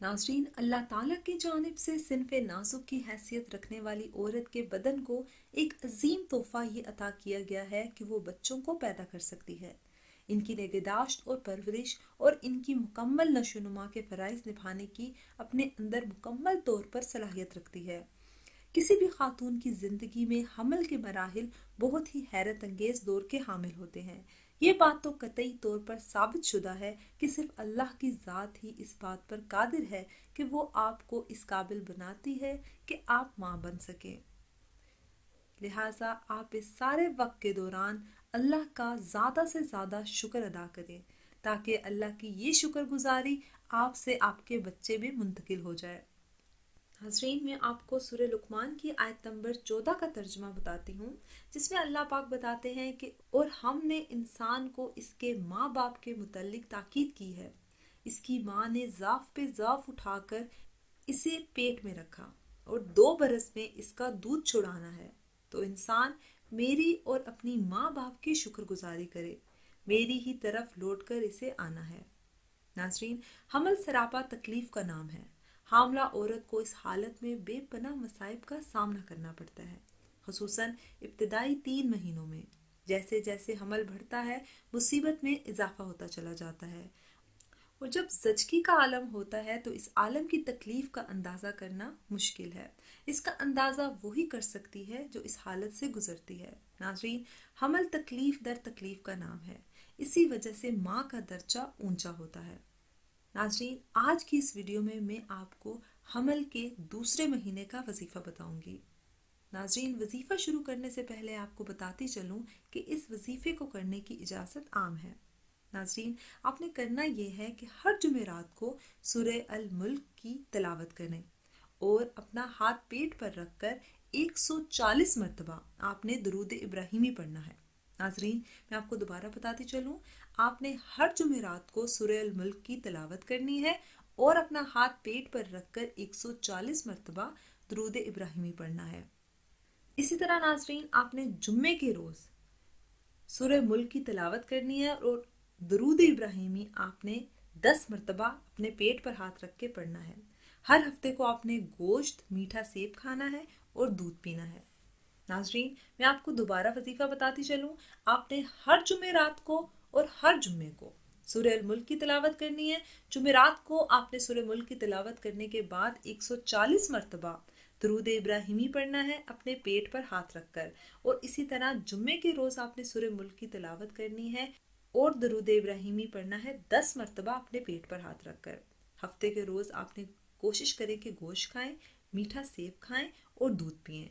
नाज़रीन, अल्लाह ताला की जानिब से सिन्फ़े नाजुक की हैसियत रखने वाली औरत के बदन को एक अजीम तोहफ़ा ये अता किया गया है कि वो बच्चों को पैदा कर सकती है। इनकी निगहदाश्त और परवरिश और इनकी मुकम्मल नशोनुमा के फ़राइज़ निभाने की अपने अंदर मुकम्मल तौर पर सलाहियत रखती है। किसी भी खातून की ज़िंदगी में हमल के मराहिल बहुत ही हैरत अंगेज़ दौर के हामिल होते हैं। ये बात तो कतई तौर पर साबित शुदा है कि सिर्फ अल्लाह की ज़ात ही इस बात पर कादिर है कि वो आपको इस काबिल बनाती है कि आप माँ बन सकें। लिहाजा आप इस सारे वक्त के दौरान अल्लाह का ज़्यादा से ज़्यादा शुक्र अदा करें ताकि अल्लाह की ये शुक्रगुजारी आपसे आपके बच्चे भी मुंतकिल हो जाए। हज़रीन, मैं आपको सूरह लुक़मान की आयत नंबर 14 का तर्जुमा बताती हूँ, जिसमें अल्लाह पाक बताते हैं कि और हमने इंसान को इसके माँ बाप के मुतल्लिक ताकीद की है। इसकी माँ ने ज़ाफ़ पे ज़ाफ़ उठाकर इसे पेट में रखा और 2 बरस में इसका दूध छुड़ाना है। तो इंसान मेरी और अपनी माँ बाप की शुक्रगुजारी करे, मेरी ही तरफ लौटकर इसे आना है। नाज़रीन, हमल सरापा तकलीफ का नाम है। हामला औरत को इस हालत में बेपनाह मसाइब का सामना करना पड़ता है, खुसूसन इब्तिदाई 3 महीनों में। जैसे जैसे हमल बढ़ता है, मुसीबत में इजाफा होता चला जाता है और जब ज़चगी का आलम होता है तो इस आलम की तकलीफ का अंदाज़ा करना मुश्किल है। इसका अंदाज़ा वही कर सकती है जो इस हालत से गुजरती है। नाज़रीन, हमल तकलीफ दर तकलीफ का नाम है, इसी वजह से माँ का दर्जा ऊंचा होता है। नाज़रीन, आज की इस वीडियो में मैं आपको हमल के दूसरे महीने का वजीफ़ा बताऊंगी। नाज़रीन, वजीफ़ा शुरू करने से पहले आपको बताती चलूं कि इस वजीफ़े को करने की इजाज़त आम है। नाज़रीन, आपने करना ये है कि हर जुमेरात को सूरह अल मुल्क की तिलावत करें और अपना हाथ पेट पर रखकर 140 मरतबा आपने दुरूद इब्राहिमी पढ़ना है। नाज़रीन, मैं आपको दोबारा बताती चलूं, आपने हर जुमेरात को सूरह अल मुल्क की तिलावत करनी है और अपना हाथ पेट पर रखकर 140 मरतबा दुरूद इब्राहिमी पढ़ना है। इसी तरह नाज़रीन, आपने जुम्मे के रोज़ सूरह मुल्क की तिलावत करनी है और दुरूद इब्राहिमी आपने 10 मरतबा अपने पेट पर हाथ रख के पढ़ना है। हर हफ्ते को आपने गोश्त, मीठा सेब खाना है और दूध पीना है। नाज़रीन, मैं आपको दोबारा वजीफ़ा बताती चलूँ, आपने हर जुमेरात को और हर जुम्मे को सूरह अल मुल्क की तिलावत करनी है। जुमेरात को आपने सूरह मुल्क की तिलावत करने के बाद 140 मरतबा दुरूद इब्राहिमी पढ़ना है अपने पेट पर हाथ रखकर, और इसी तरह जुम्मे के रोज़ आपने सूरह मुल्क की तिलावत करनी है और दुरूद इब्राहिमी पढ़ना है 10 मरतबा अपने पेट पर हाथ रखकर। हफ्ते के रोज़ आपने कोशिश करें कि गोश्त खाएं, मीठा सेब खाएं और दूध पिएं।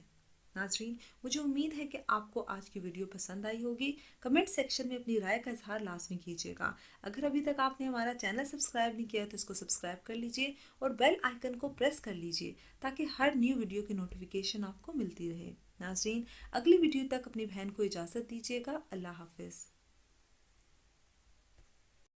नाज़रीन, मुझे उम्मीद है कि आपको आज की वीडियो पसंद आई होगी। कमेंट सेक्शन में अपनी राय का इजहार लाजमी कीजिएगा। अगर अभी तक आपने हमारा चैनल सब्सक्राइब नहीं किया तो इसको सब्सक्राइब कर लीजिए और बेल आइकन को प्रेस कर लीजिए ताकि हर न्यू वीडियो की नोटिफिकेशन आपको मिलती रहे। नाज़रीन, अगली वीडियो तक अपनी बहन को इजाज़त दीजिएगा। अल्लाह हाफिज़।